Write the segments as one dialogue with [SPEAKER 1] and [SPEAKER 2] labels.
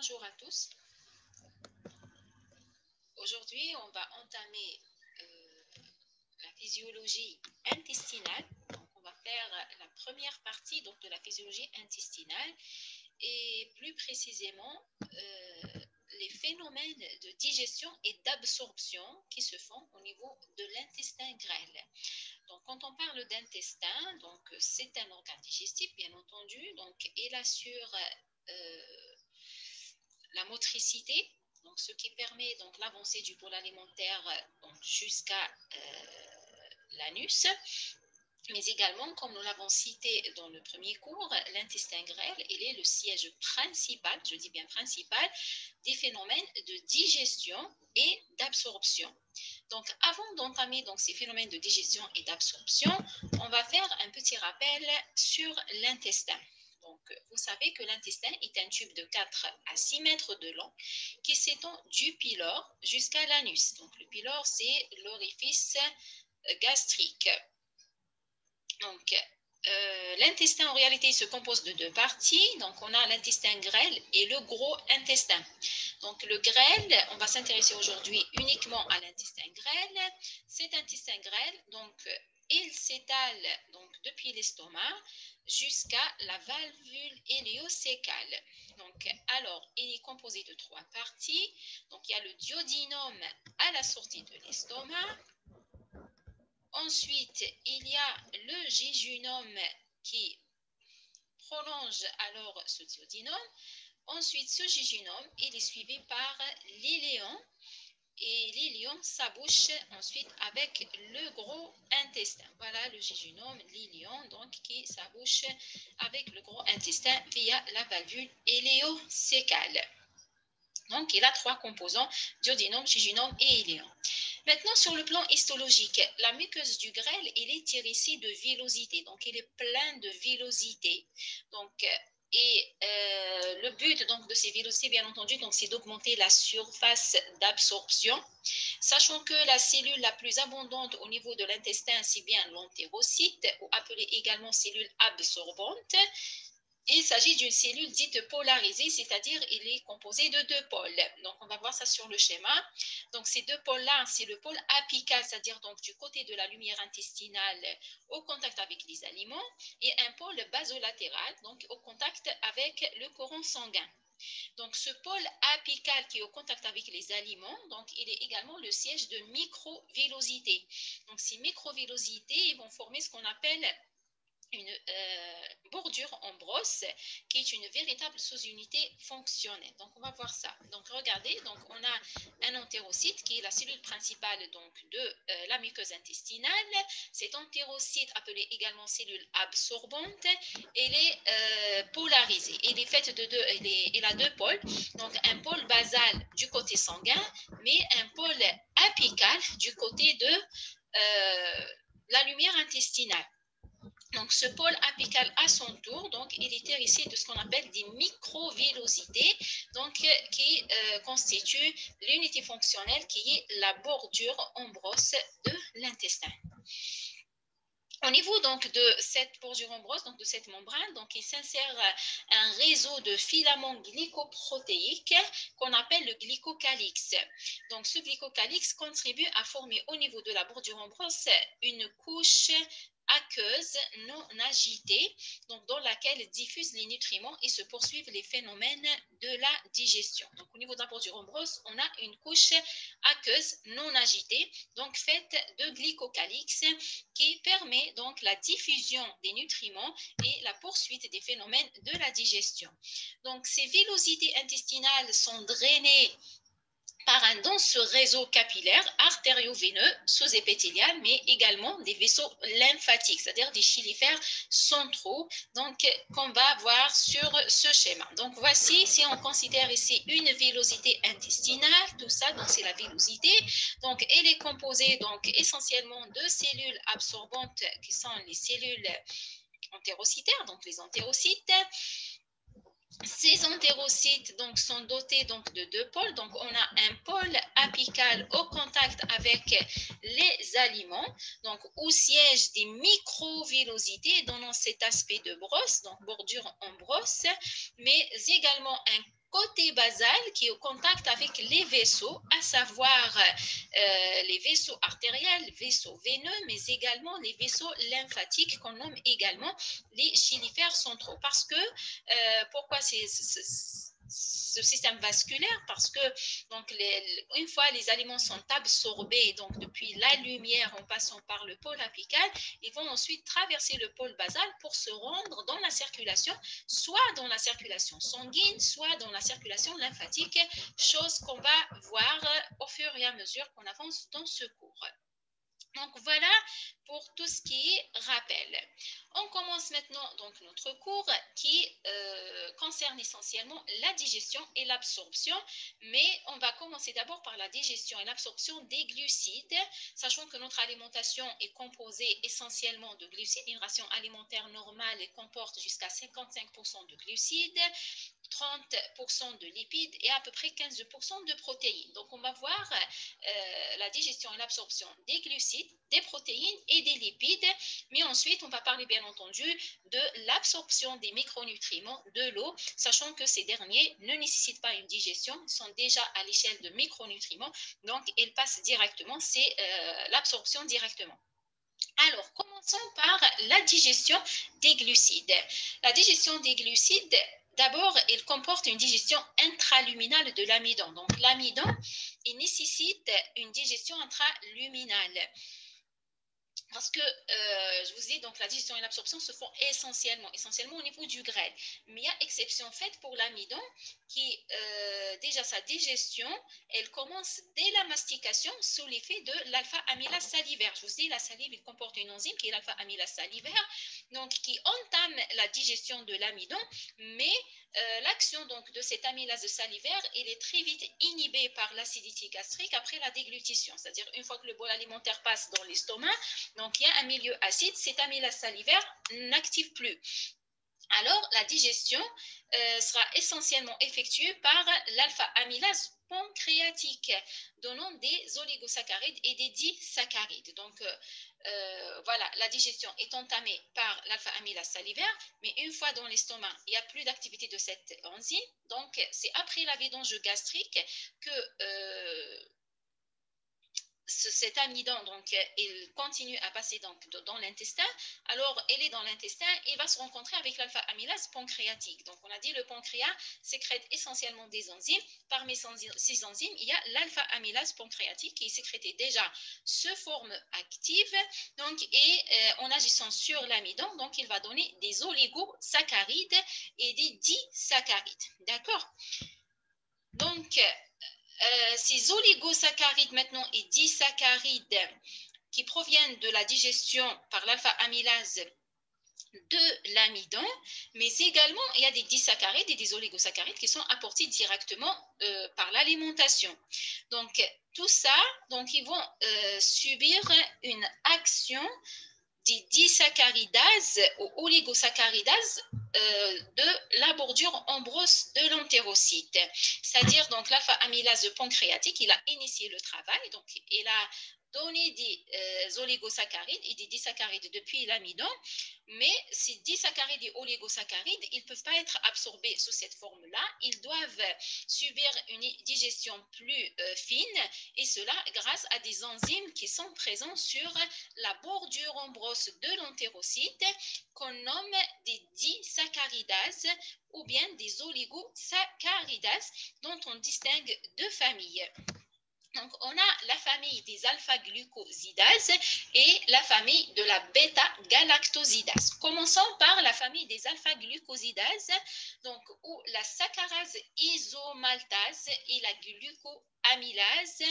[SPEAKER 1] Bonjour à tous. Aujourd'hui, on va entamer la physiologie intestinale. Donc, on va faire la première partie donc, de la physiologie intestinale et plus précisément les phénomènes de digestion et d'absorption qui se font au niveau de l'intestin grêle. Donc, quand on parle d'intestin, donc c'est un organe digestif, bien entendu. Donc, il assure la motricité, donc ce qui permet donc l'avancée du bol alimentaire jusqu'à l'anus. Mais également, comme nous l'avons cité dans le premier cours, l'intestin grêle, il est le siège principal, je dis bien principal, des phénomènes de digestion et d'absorption. Donc, avant d'entamer donc, ces phénomènes de digestion et d'absorption, on va faire un petit rappel sur l'intestin. Donc, vous savez que l'intestin est un tube de 4 à 6 mètres de long qui s'étend du pylore jusqu'à l'anus. Donc, le pylore, c'est l'orifice gastrique. Donc, l'intestin, en réalité, se compose de deux parties. Donc, on a l'intestin grêle et le gros intestin. Donc, le grêle, on va s'intéresser aujourd'hui uniquement à l'intestin grêle. Cet intestin grêle, donc, il s'étale donc depuis l'estomac jusqu'à la valvule iléocécale. Donc, alors, il est composé de trois parties. Donc, il y a le duodénum à la sortie de l'estomac. Ensuite, il y a le jéjunum qui prolonge alors ce duodénum. Ensuite, ce jéjunum, il est suivi par l'iléon. Et l'iléon s'abouche ensuite avec le gros intestin. Voilà le jéjunum, l'iléon, donc qui s'abouche avec le gros intestin via la valvule iléocécale. Donc, il a trois composants, duodénum, jéjunum et iléon. Maintenant, sur le plan histologique, la muqueuse du grêle, il est hérissée de villosité. Donc, il est plein de villosité. Donc, le but donc, de ces villosités, bien entendu, c'est d'augmenter la surface d'absorption, sachant que la cellule la plus abondante au niveau de l'intestin, c'est bien l'entérocyte, ou appelée également cellule absorbante. Il s'agit d'une cellule dite polarisée, c'est-à-dire il est composé de deux pôles. Donc, on va voir ça sur le schéma. Donc, ces deux pôles-là, c'est le pôle apical, c'est-à-dire donc du côté de la lumière intestinale au contact avec les aliments, et un pôle basolatéral, donc au contact avec le courant sanguin. Donc, ce pôle apical qui est au contact avec les aliments, donc il est également le siège de microvillosités. Donc, ces microvillosités vont former ce qu'on appelle une bordure en brosse qui est une véritable sous-unité fonctionnelle. Donc, on va voir ça. Donc, regardez, donc, on a un entérocyte qui est la cellule principale donc, de la muqueuse intestinale. Cet entérocyte, appelé également cellule absorbante, elle est polarisée. Elle est faite de deux, elle a deux pôles. Donc, un pôle basal du côté sanguin, mais un pôle apical du côté de la lumière intestinale. Donc, ce pôle apical, à son tour, donc, il est hérissé de ce qu'on appelle des microvillosités, donc, qui constituent l'unité fonctionnelle qui est la bordure en brosse de l'intestin. Au niveau donc de cette bordure en brosse, donc de cette membrane, donc il s'insère un réseau de filaments glycoprotéiques qu'on appelle le glycocalyx. Donc ce glycocalyx contribue à former au niveau de la bordure en brosse une couche aqueuse non agitée, donc dans laquelle diffusent les nutriments et se poursuivent les phénomènes de la digestion. Donc au niveau de la bordure en brosse, on a une couche aqueuse non agitée, donc faite de glycocalyx, qui permet donc la diffusion des nutriments et la poursuite des phénomènes de la digestion. Donc ces villosités intestinales sont drainées par un dense réseau capillaire artério-veineux sous-épithélial, mais également des vaisseaux lymphatiques, c'est-à-dire des chylifères centraux, donc qu'on va voir sur ce schéma. Donc voici, si on considère ici une villosité intestinale, tout ça, donc c'est la villosité. Donc elle est composée donc essentiellement de cellules absorbantes qui sont les cellules entérocytaires, donc les entérocytes. Ces entérocytes donc, sont dotés donc, de deux pôles. Donc, on a un pôle apical au contact avec les aliments, donc où siègent des microvillosités donnant cet aspect de brosse, donc bordure en brosse, mais également un côté basal qui est au contact avec les vaisseaux, à savoir les vaisseaux artériels, vaisseaux veineux, mais également les vaisseaux lymphatiques qu'on nomme également les chylifères centraux. Parce que, pourquoi ce système vasculaire? Parce que donc une fois les aliments sont absorbés, donc depuis la lumière en passant par le pôle apical, ils vont ensuite traverser le pôle basal pour se rendre dans la circulation, soit dans la circulation sanguine, soit dans la circulation lymphatique, chose qu'on va voir au fur et à mesure qu'on avance dans ce cours. Donc voilà pour tout ce qui est rappel. On commence maintenant donc notre cours qui concerne essentiellement la digestion et l'absorption, mais on va commencer d'abord par la digestion et l'absorption des glucides, sachant que notre alimentation est composée essentiellement de glucides. Une ration alimentaire normale comporte jusqu'à 55% de glucides, 30% de lipides et à peu près 15% de protéines. Donc, on va voir la digestion et l'absorption des glucides, des protéines et des lipides. Mais ensuite, on va parler bien entendu de l'absorption des micronutriments de l'eau, sachant que ces derniers ne nécessitent pas une digestion, ils sont déjà à l'échelle de micronutriments. Donc, ils passent directement, c'est l'absorption directement. Alors, commençons par la digestion des glucides. La digestion des glucides, d'abord, il comporte une digestion intraluminale de l'amidon. Donc, l'amidon, il nécessite une digestion intraluminale. Parce que, je vous dis, donc la digestion et l'absorption se font essentiellement au niveau du grêle. Mais il y a exception faite pour l'amidon qui, déjà sa digestion, elle commence dès la mastication sous l'effet de l'alpha-amylase salivaire. Je vous dis, la salive, il comporte une enzyme qui est l'alpha-amylase salivaire, donc qui entame la digestion de l'amidon, mais l'action donc de cette amylase salivaire, elle est très vite inhibée par l'acidité gastrique après la déglutition. C'est-à-dire, une fois que le bol alimentaire passe dans l'estomac, donc il y a un milieu acide, cette amylase salivaire n'active plus. Alors, la digestion sera essentiellement effectuée par l'alpha-amylase pancréatique, donnant des oligosaccharides et des disaccharides. Donc, voilà, la digestion est entamée par l'alpha-amylase salivaire, mais une fois dans l'estomac, il n'y a plus d'activité de cette enzyme. Donc, c'est après la vidange gastrique que cet amidon, donc, il continue à passer donc, dans l'intestin. Alors, elle est dans l'intestin et va se rencontrer avec l'alpha-amylase pancréatique. Donc, on a dit le pancréas sécrète essentiellement des enzymes. Parmi ces enzymes, il y a l'alpha-amylase pancréatique qui est sécrétée déjà sous forme active. Donc, et en agissant sur l'amidon, donc, il va donner des oligosaccharides et des disaccharides. D'accord? Donc, ces oligosaccharides maintenant et disaccharides qui proviennent de la digestion par l'alpha-amylase de l'amidon, mais également il y a des disaccharides et des oligosaccharides qui sont apportés directement par l'alimentation. Donc tout ça, donc ils vont subir une action des disaccaridases ou oligosaccharidases de la bordure ambrose de l'entérocyte. C'est-à-dire, donc, l'alpha-amylase pancréatique, il a initié le travail, donc, il a donné des oligosaccharides et des disaccharides depuis l'amidon, mais ces disaccharides et oligosaccharides, ils ne peuvent pas être absorbés sous cette forme-là, ils doivent subir une digestion plus fine, et cela grâce à des enzymes qui sont présents sur la bordure ambrose de l'entérocyte qu'on nomme des disaccaridases ou bien des oligosaccharidases dont on distingue deux familles. Donc, on a la famille des alpha-glucosidases et la famille de la bêta-galactosidase. Commençons par la famille des alpha-glucosidases, donc où la saccharase isomaltase et la glucoamylase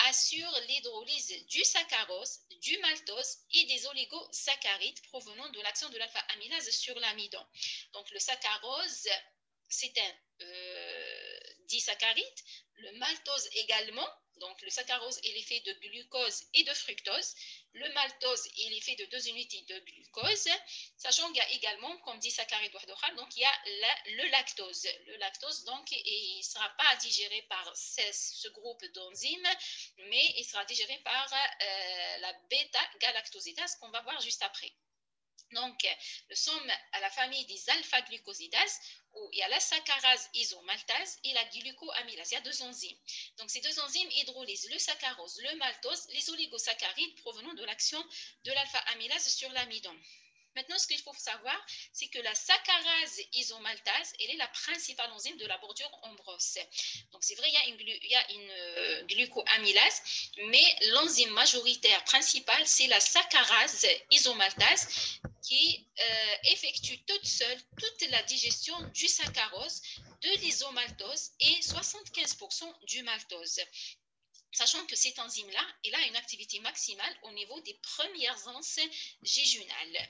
[SPEAKER 1] assurent l'hydrolyse du saccharose, du maltose et des oligosaccharides provenant de l'action de l'alpha-amylase sur l'amidon. Donc, le saccharose, c'est un disaccharide, le maltose également. Donc, le saccharose, il est fait de glucose et de fructose. Le maltose, il est fait de 2 unités de glucose. Sachant qu'il y a également, comme dit saccharide, donc il y a le lactose. Le lactose, donc, il ne sera pas digéré par ce groupe d'enzymes, mais il sera digéré par la bêta-galactosidase qu'on va voir juste après. Donc, nous sommes à la famille des alpha-glucosidases où il y a la saccharase isomaltase et la glucoamylase. Il y a deux enzymes. Donc, ces deux enzymes hydrolysent le saccharose, le maltose, les oligosaccharides provenant de l'action de l'alpha-amylase sur l'amidon. Maintenant, ce qu'il faut savoir, c'est que la saccharase isomaltase, elle est la principale enzyme de la bordure en brosse. Donc, c'est vrai, il y a une glucoamylase, mais l'enzyme majoritaire principale, c'est la saccharase isomaltase qui effectue toute seule toute la digestion du saccharose, de l'isomaltose et 75% du maltose. Sachant que cette enzyme-là, elle a une activité maximale au niveau des premières anses jejunales.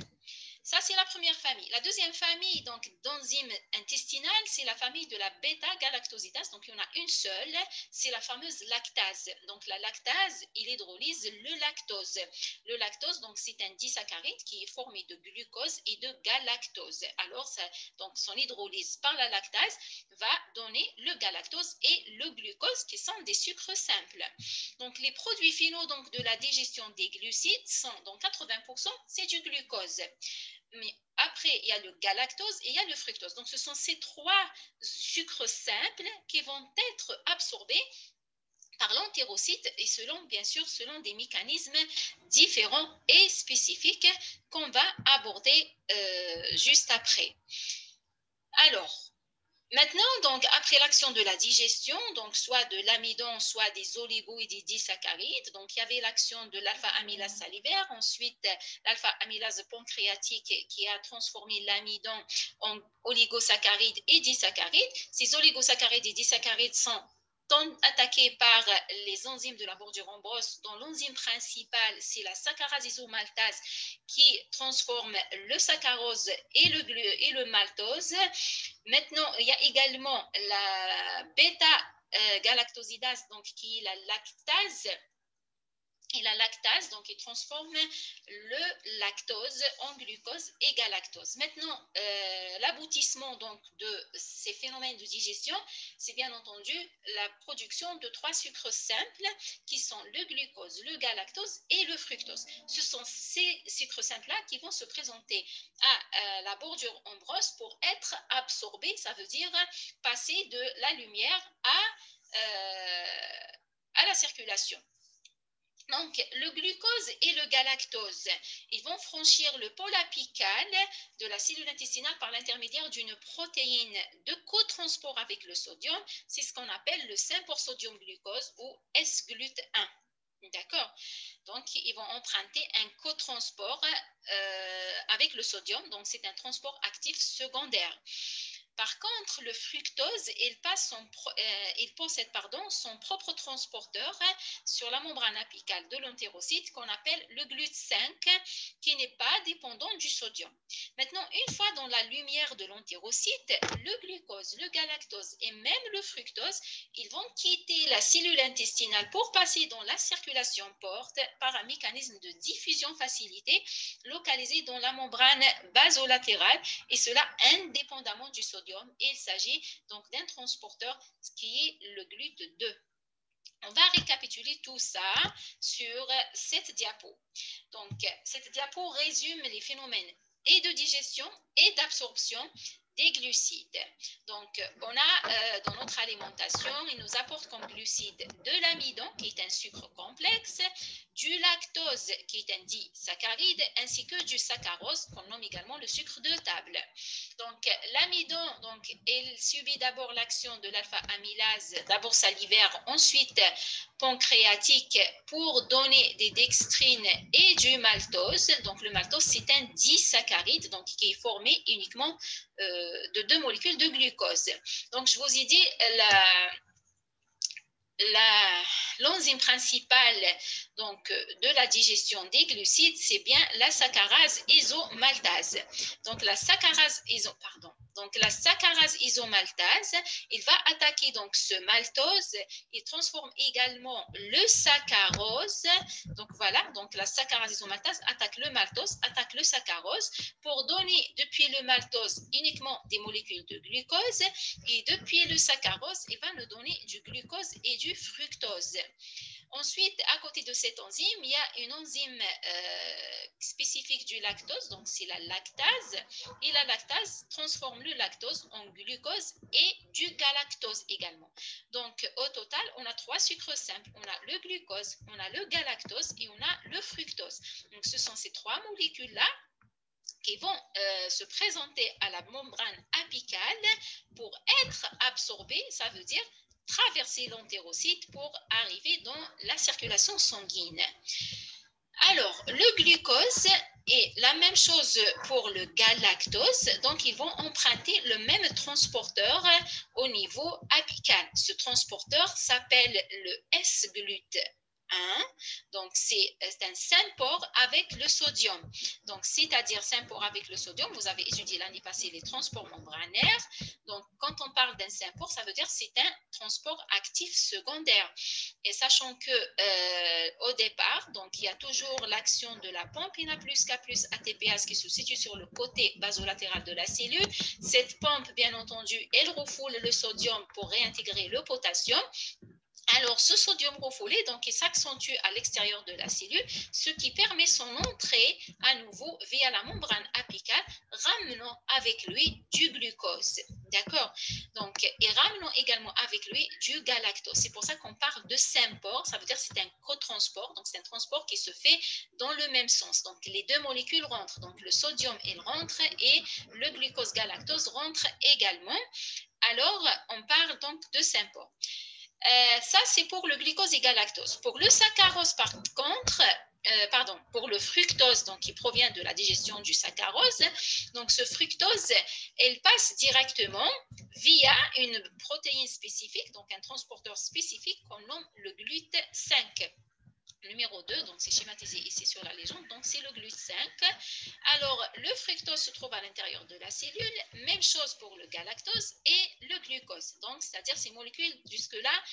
[SPEAKER 1] Ça, c'est la première famille. La deuxième famille d'enzymes intestinales, c'est la famille de la bêta-galactosidase. Donc, il y en a une seule, c'est la fameuse lactase. Donc, la lactase, il hydrolyse le lactose. Le lactose, donc, c'est un disaccharide qui est formé de glucose et de galactose. Alors, donc, son hydrolyse par la lactase va donner le galactose et le glucose qui sont des sucres simples. Donc, les produits finaux donc, de la digestion des glucides sont, donc 80%, c'est du glucose. Mais après, il y a le galactose et il y a le fructose. Donc, ce sont ces trois sucres simples qui vont être absorbés par l'entérocyte et bien sûr, selon des mécanismes différents et spécifiques qu'on va aborder juste après. Alors, maintenant, donc, après l'action de la digestion, donc soit de l'amidon, soit des oligos et des disaccharides, donc il y avait l'action de l'alpha-amylase salivaire, ensuite l'alpha-amylase pancréatique qui a transformé l'amidon en oligosaccharides et disaccharides. Ces oligosaccharides et disaccharides sont attaqués par les enzymes de la bordure en brosse, dont l'enzyme principale, c'est la saccharase isomaltase qui transforme le saccharose et le maltose. Maintenant, il y a également la bêta-galactosidase, donc qui est la lactase. Et la lactase, donc, il transforme le lactose en glucose et galactose. Maintenant, l'aboutissement donc de ces phénomènes de digestion, c'est bien entendu la production de trois sucres simples qui sont le glucose, le galactose et le fructose. Ce sont ces sucres simples-là qui vont se présenter à la bordure en brosse pour être absorbés, ça veut dire passer de la lumière à la circulation. Donc, le glucose et le galactose, ils vont franchir le pôle apical de la cellule intestinale par l'intermédiaire d'une protéine de cotransport avec le sodium. C'est ce qu'on appelle le 5% sodium glucose ou S-GLUT1. D'accord? Donc, ils vont emprunter un cotransport avec le sodium. Donc, c'est un transport actif secondaire. Par contre, le fructose, il possède son propre transporteur sur la membrane apicale de l'entérocyte qu'on appelle le GLUT5 qui n'est pas dépendant du sodium. Maintenant, une fois dans la lumière de l'entérocyte, le glucose, le galactose et même le fructose, ils vont quitter la cellule intestinale pour passer dans la circulation porte par un mécanisme de diffusion facilité localisé dans la membrane basolatérale et cela indépendamment du sodium. Et il s'agit donc d'un transporteur qui est le GLUT2. On va récapituler tout ça sur cette diapo. Donc, cette diapo résume les phénomènes et de digestion et d'absorption des glucides. Donc, on a dans notre alimentation, il nous apporte comme glucides de l'amidon, qui est un sucre complexe, du lactose, qui est un disaccharide, ainsi que du saccharose, qu'on nomme également le sucre de table. Donc, l'amidon, donc, il subit d'abord l'action de l'alpha-amylase, d'abord salivaire, ensuite pancréatique, pour donner des dextrines et du maltose. Donc, le maltose, c'est un disaccharide, donc, qui est formé uniquement de deux molécules de glucose. Donc, je vous ai dit, l'enzyme principale donc, de la digestion des glucides, c'est bien la saccharase isomaltase. Donc, la saccharase isomaltase, il va attaquer donc ce maltose, il transforme également le saccharose. Donc, voilà, donc la saccharase isomaltase attaque le maltose, attaque le saccharose pour donner depuis le maltose uniquement des molécules de glucose et depuis le saccharose, il va nous donner du glucose et du fructose. Ensuite, à côté de cette enzyme, il y a une enzyme spécifique du lactose, donc c'est la lactase. Et la lactase transforme le lactose en glucose et du galactose également. Donc, au total, on a 3 sucres simples. On a le glucose, on a le galactose et on a le fructose. Donc, ce sont ces 3 molécules-là qui vont se présenter à la membrane apicale pour être absorbées, ça veut dire traverser l'entérocyte pour arriver dans la circulation sanguine. Alors, le glucose est la même chose pour le galactose, donc ils vont emprunter le même transporteur au niveau apical. Ce transporteur s'appelle le S-glute. Donc, c'est un sympore avec le sodium. Donc, c'est-à-dire sympore avec le sodium, vous avez étudié l'année passée les transports membranaires. Donc, quand on parle d'un sympore, ça veut dire que c'est un transport actif secondaire. Et sachant que au départ, donc, il y a toujours l'action de la pompe INA plus K plus ATPase qui se situe sur le côté basolatéral de la cellule. Cette pompe, bien entendu, elle refoule le sodium pour réintégrer le potassium. Alors, ce sodium refoulé, donc, il s'accentue à l'extérieur de la cellule, ce qui permet son entrée à nouveau via la membrane apicale, ramenant avec lui du glucose. D'accord? Donc, et ramenant également avec lui du galactose. C'est pour ça qu'on parle de sympore, ça veut dire que c'est un cotransport, donc c'est un transport qui se fait dans le même sens. Donc, les deux molécules rentrent, donc le sodium, il rentre et le glucose galactose rentre également. Alors, on parle donc de sympore. Ça, c'est pour le glucose et galactose. Pour le saccharose, par contre, pour le fructose, donc qui provient de la digestion du saccharose, donc ce fructose, elle passe directement via une protéine spécifique, donc un transporteur spécifique qu'on nomme le GLUT5. Numéro 2, donc c'est schématisé ici sur la légende, donc c'est le GLUT5. Alors, le fructose se trouve à l'intérieur de la cellule, même chose pour le galactose et le glucose. Donc, c'est-à-dire ces molécules, jusque-là,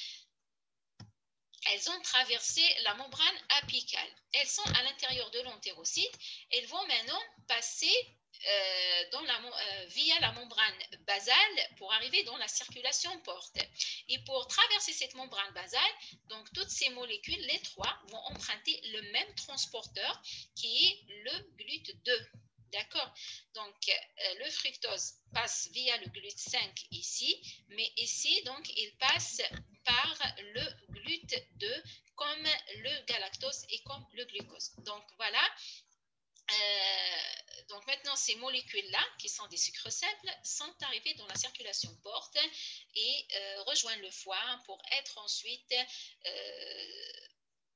[SPEAKER 1] elles ont traversé la membrane apicale. Elles sont à l'intérieur de l'entérocyte. Elles vont maintenant passer via la membrane basale pour arriver dans la circulation porte. Et pour traverser cette membrane basale, donc toutes ces molécules, les trois, vont emprunter le même transporteur qui est le GLUT2. D'accord? Donc, le fructose passe via le GLUT5 ici, mais ici, donc, il passe par le GLUT2 comme le galactose et comme le glucose. Donc, voilà. Donc maintenant, ces molécules-là, qui sont des sucres simples, sont arrivées dans la circulation porte et rejoignent le foie pour être ensuite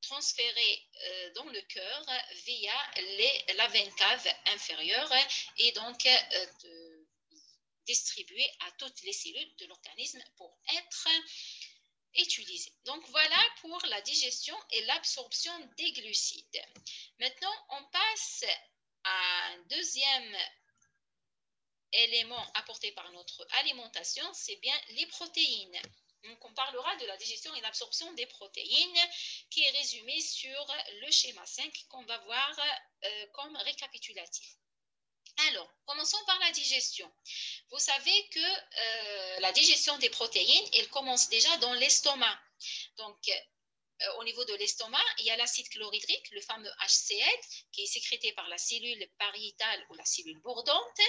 [SPEAKER 1] transférées dans le cœur via la veine cave inférieure et donc distribuées à toutes les cellules de l'organisme pour être utilisées. Donc voilà pour la digestion et l'absorption des glucides. Maintenant, on passe à un deuxième élément apporté par notre alimentation, c'est bien les protéines. Donc, on parlera de la digestion et l'absorption des protéines qui est résumé sur le schéma 5 qu'on va voir comme récapitulatif. Alors, commençons par la digestion. Vous savez que la digestion des protéines, elle commence déjà dans l'estomac. Donc, au niveau de l'estomac, il y a l'acide chlorhydrique, le fameux HCl, qui est sécrété par la cellule pariétale ou la cellule bordante.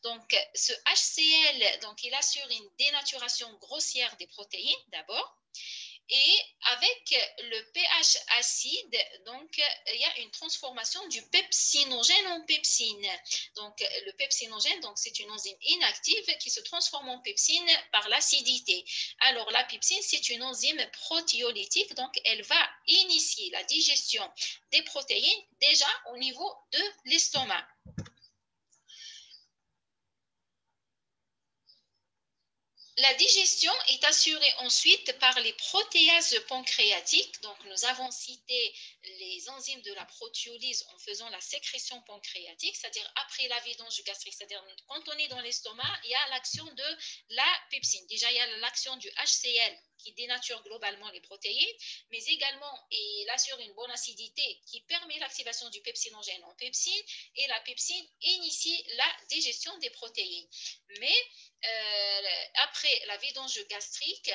[SPEAKER 1] Donc, ce HCl, donc, il assure une dénaturation grossière des protéines d'abord. Et avec le pH acide, donc, il y a une transformation du pepsinogène en pepsine. Donc, le pepsinogène, donc, c'est une enzyme inactive qui se transforme en pepsine par l'acidité. Alors, la pepsine, c'est une enzyme protéolytique, donc, elle va initier la digestion des protéines déjà au niveau de l'estomac. La digestion est assurée ensuite par les protéases pancréatiques. Donc, nous avons cité les enzymes de la protéolyse en faisant la sécrétion pancréatique, c'est-à-dire après la vidange gastrique, c'est-à-dire quand on est dans l'estomac, il y a l'action de la pepsine. Déjà, il y a l'action du HCl qui dénature globalement les protéines, mais également il assure une bonne acidité qui permet l'activation du pepsinogène en pepsine, et la pepsine initie la digestion des protéines. Mais après la vidange gastrique,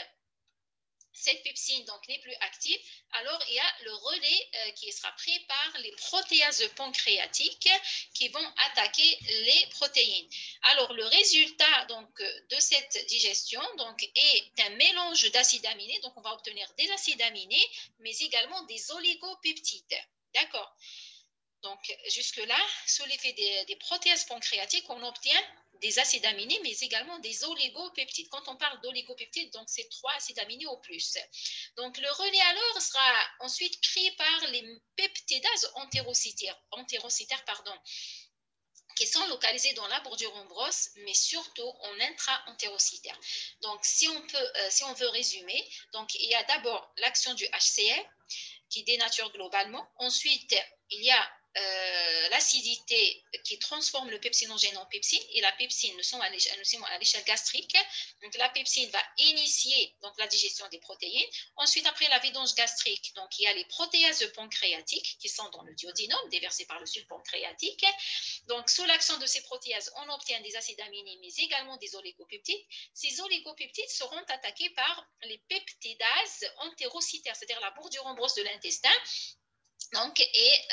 [SPEAKER 1] cette pepsine donc n'est plus active, alors il y a le relais qui sera pris par les protéases pancréatiques qui vont attaquer les protéines. Alors le résultat donc de cette digestion donc est un mélange d'acides aminés, donc on va obtenir des acides aminés, mais également des oligopeptides. D'accord. Donc, jusque-là, sous l'effet des protéases pancréatiques, on obtient des acides aminés, mais également des oligopeptides. Quand on parle d'oligopeptides, donc c'est 3 acides aminés au plus. Donc, le relais alors sera ensuite pris par les peptidases entérocitaires qui sont localisés dans la bordure ombrose, mais surtout en intra-entérocitaire. Donc, si on veut résumer, donc il y a d'abord l'action du HCl qui dénature globalement. Ensuite, il y a l'acidité qui transforme le pepsinogène en pepsine, et la pepsine, nous sommes à l'échelle gastrique. Donc la pepsine va initier donc la digestion des protéines. Ensuite, après la vidange gastrique, donc il y a les protéases pancréatiques qui sont dans le duodénum, déversées par le suc pancréatique. Donc sous l'action de ces protéases, on obtient des acides aminés, mais également des oligopeptides. Ces oligopeptides seront attaqués par les peptidases entérocitaires, c'est-à-dire la bordure ombreuse de l'intestin, donc, est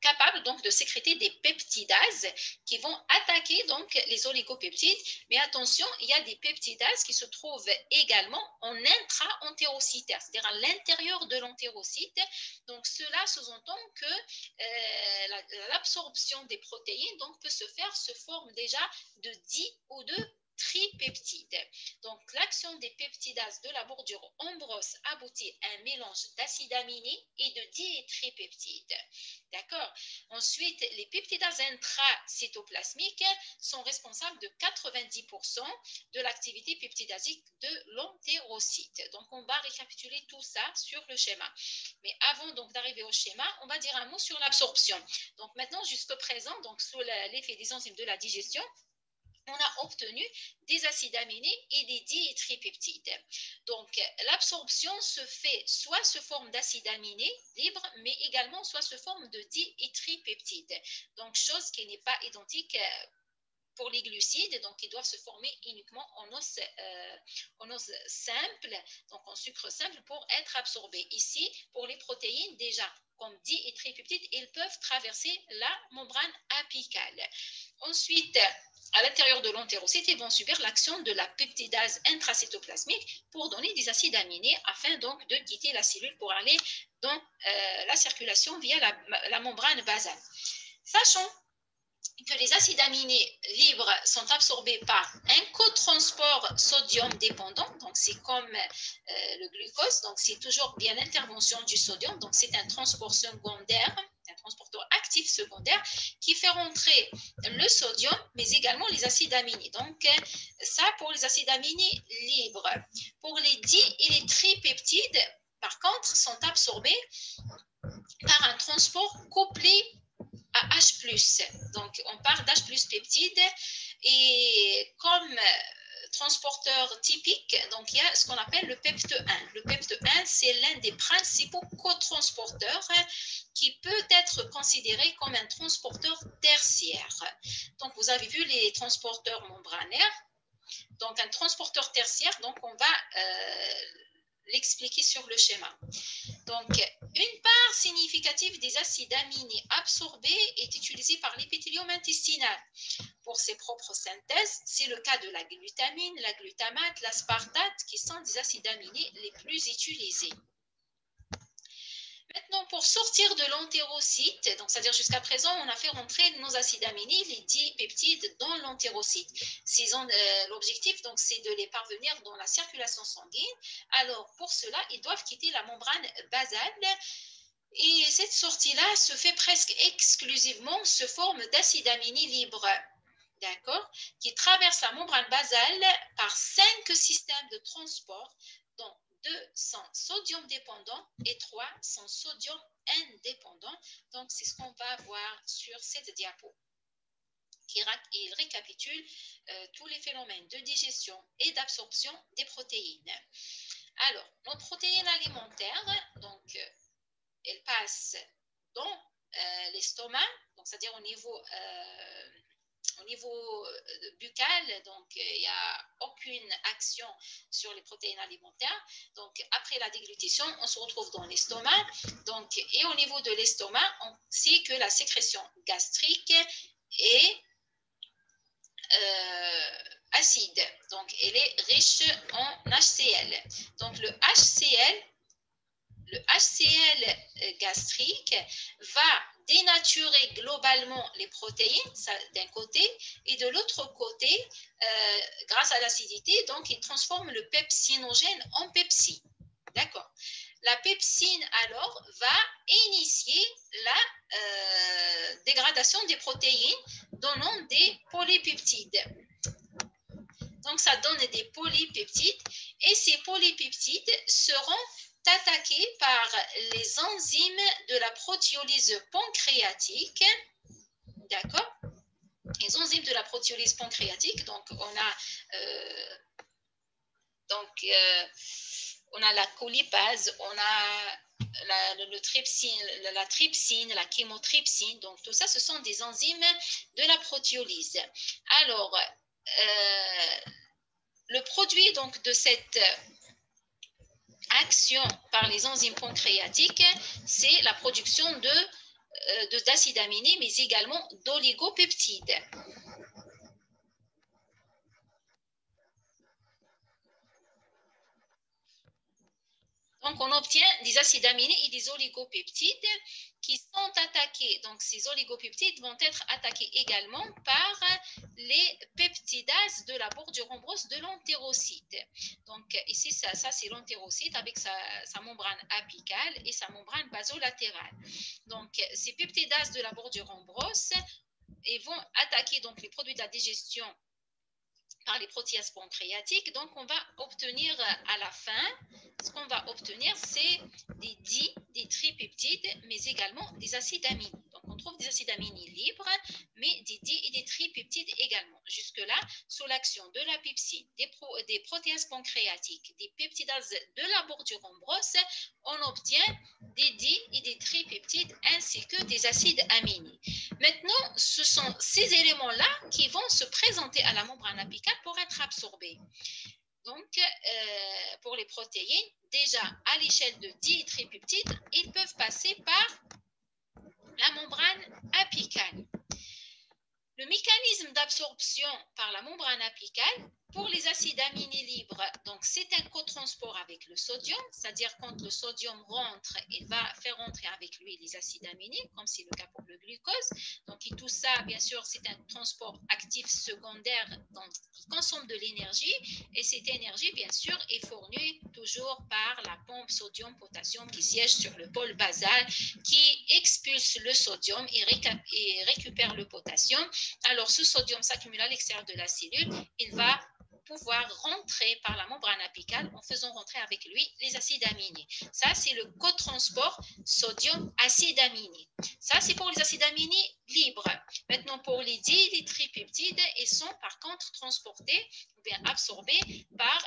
[SPEAKER 1] capable donc de sécréter des peptidases qui vont attaquer donc les oligopeptides. Mais attention, il y a des peptidases qui se trouvent également en intra-entérocitaire, c'est-à-dire à l'intérieur de l'entérocyte. Donc cela sous-entend que l'absorption des protéines donc peut se faire sous forme déjà de di ou de tripeptides. Donc, l'action des peptidases de la bordure ombrose aboutit à un mélange d'acides aminés et de diétripeptides. D'accord. Ensuite, les peptidases intracytoplasmiques sont responsables de 90% de l'activité peptidasique de l'entérocyte. Donc, on va récapituler tout ça sur le schéma. Mais avant donc d'arriver au schéma, on va dire un mot sur l'absorption. Donc, maintenant, jusqu'à présent, donc sous l'effet des enzymes de la digestion, on a obtenu des acides aminés et des diétripeptides. Donc, l'absorption se fait soit sous forme d'acides aminés libres, mais également soit sous forme de diétripeptides. Donc, chose qui n'est pas identique pour les glucides, donc ils doivent se former uniquement en os simple, donc en sucre simple pour être absorbés. Ici, pour les protéines, déjà, comme diétripeptides, ils peuvent traverser la membrane apicale. Ensuite, à l'intérieur de l'entérocyte, ils vont subir l'action de la peptidase intracytoplasmique pour donner des acides aminés afin donc de quitter la cellule pour aller dans la circulation via la membrane basale. Sachant que les acides aminés libres sont absorbés par un cotransport sodium dépendant, donc c'est comme le glucose, donc c'est toujours bien l'intervention du sodium, donc c'est un transport secondaire, un transporteur actif secondaire qui fait rentrer le sodium, mais également les acides aminés. Donc ça pour les acides aminés libres. Pour les di et les tripeptides, par contre, sont absorbés par un transport couplé à H+. Donc, on parle d'H+ peptide et comme transporteur typique, donc il y a ce qu'on appelle le PEPT1. Le PEPT1, c'est l'un des principaux cotransporteurs qui peut être considéré comme un transporteur tertiaire. Donc, vous avez vu les transporteurs membranaires. Donc, un transporteur tertiaire, donc on va l'expliquer sur le schéma. Donc, une part significative des acides aminés absorbés est utilisée par l'épithélium intestinal pour ses propres synthèses. C'est le cas de la glutamine, la glutamate, l'aspartate qui sont des acides aminés les plus utilisés. Maintenant, pour sortir de l'entérocyte, donc c'est-à-dire jusqu'à présent, on a fait rentrer nos acides aminés, les dipeptides, dans l'entérocyte. L'objectif, donc, c'est de les parvenir dans la circulation sanguine. Alors, pour cela, ils doivent quitter la membrane basale. Et cette sortie-là se fait presque exclusivement sous forme d'acides aminés libres, d'accord, qui traversent la membrane basale par 5 systèmes de transport, dont 2 sont sodium dépendants et 3 sont sodium indépendants. Donc, c'est ce qu'on va voir sur cette diapo. Il récapitule tous les phénomènes de digestion et d'absorption des protéines. Alors, nos protéines alimentaires, donc, elles passent dans l'estomac, donc c'est-à-dire au niveau au niveau buccal, donc il n'y a aucune action sur les protéines alimentaires. Donc après la déglutition, on se retrouve dans l'estomac. Donc, et au niveau de l'estomac, on sait que la sécrétion gastrique est acide. Donc elle est riche en HCl. Donc le HCl gastrique va dénaturer globalement les protéines d'un côté et de l'autre côté, grâce à l'acidité, donc il transforme le pepsinogène en pepsine. D'accord. La pepsine alors va initier la dégradation des protéines donnant des polypeptides. Donc ça donne des polypeptides et ces polypeptides seront attaqués par les enzymes de la protéolyse pancréatique. D'accord? Les enzymes de la protéolyse pancréatique, donc on a la colipase, on a la trypsine, la chymotrypsine, donc tout ça, ce sont des enzymes de la protéolyse. Alors, le produit donc de cette action par les enzymes pancréatiques, c'est la production d'acides aminés, mais également d'oligopeptides. Donc, on obtient des acides aminés et des oligopeptides qui sont attaqués. Donc, ces oligopeptides vont être attaqués également par les peptidases de la bordure rhombreuse de l'entérocyte. Donc, ici, ça c'est l'entérocyte avec sa membrane apicale et sa membrane basolatérale. Donc, ces peptidases de la bordure rhombreuse vont attaquer donc, les produits de la digestion par les protéases pancréatiques. Donc, on va obtenir à la fin, ce qu'on va obtenir, c'est des tripeptides, mais également des acides aminés. Donc, on trouve des acides aminés libres, mais des et des tripeptides également. Jusque-là, sous l'action de la pepsine, des protéases pancréatiques, des peptidases de la bordure rhombreuse, on obtient des et des tripeptides ainsi que des acides aminés. Maintenant, ce sont ces éléments-là qui vont se présenter à la membrane apicale pour être absorbés. Donc, pour les protéines, déjà à l'échelle de 10 tripeptides, ils peuvent passer par la membrane apicale. Le mécanisme d'absorption par la membrane apicale pour les acides aminés libres, donc c'est un cotransport avec le sodium, c'est-à-dire quand le sodium rentre, il va faire rentrer avec lui les acides aminés, comme c'est le cas pour le glucose. Donc et tout ça, bien sûr, c'est un transport actif secondaire donc, qui consomme de l'énergie et cette énergie, bien sûr, est fournie toujours par la pompe sodium-potassium qui siège sur le pôle basal, qui expulse le sodium et récupère le potassium. Alors, ce sodium s'accumule à l'extérieur de la cellule, il va pouvoir rentrer par la membrane apicale en faisant rentrer avec lui les acides aminés. Ça, c'est le cotransport sodium-acide aminé. Ça, c'est pour les acides aminés libres. Maintenant, pour les tripeptides, ils sont par contre transportés ou bien absorbés par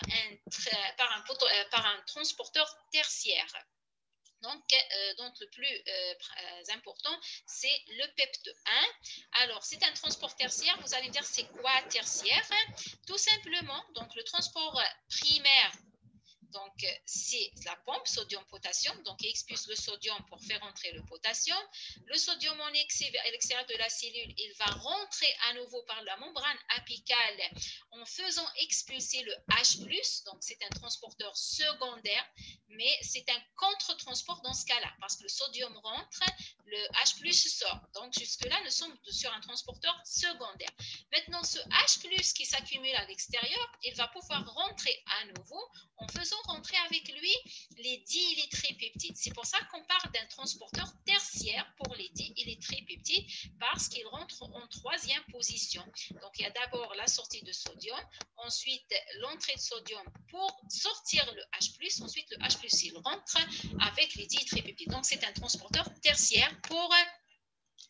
[SPEAKER 1] un transporteur tertiaire. Donc le plus important, c'est le PEPT1. Alors, c'est un transport tertiaire. Vous allez me dire, c'est quoi tertiaire? Tout simplement, donc le transport primaire, donc c'est la pompe sodium-potassium, donc il expulse le sodium pour faire entrer le potassium. Le sodium en excès à l'extérieur de la cellule, il va rentrer à nouveau par la membrane apicale en faisant expulser le H+, donc c'est un transporteur secondaire, mais c'est un contre-transport dans ce cas-là, parce que le sodium rentre, le H+ sort. Donc jusque-là, nous sommes sur un transporteur secondaire. Maintenant, ce H+ qui s'accumule à l'extérieur, il va pouvoir rentrer à nouveau en faisant rentrer avec lui les 10 et les tripeptides. C'est pour ça qu'on parle d'un transporteur tertiaire pour les 10 et les tripeptides parce qu'il rentre en troisième position. Donc, il y a d'abord la sortie de sodium, ensuite l'entrée de sodium pour sortir le H+, ensuite le H+, il rentre avec les 10 tripeptides. Donc, c'est un transporteur tertiaire pour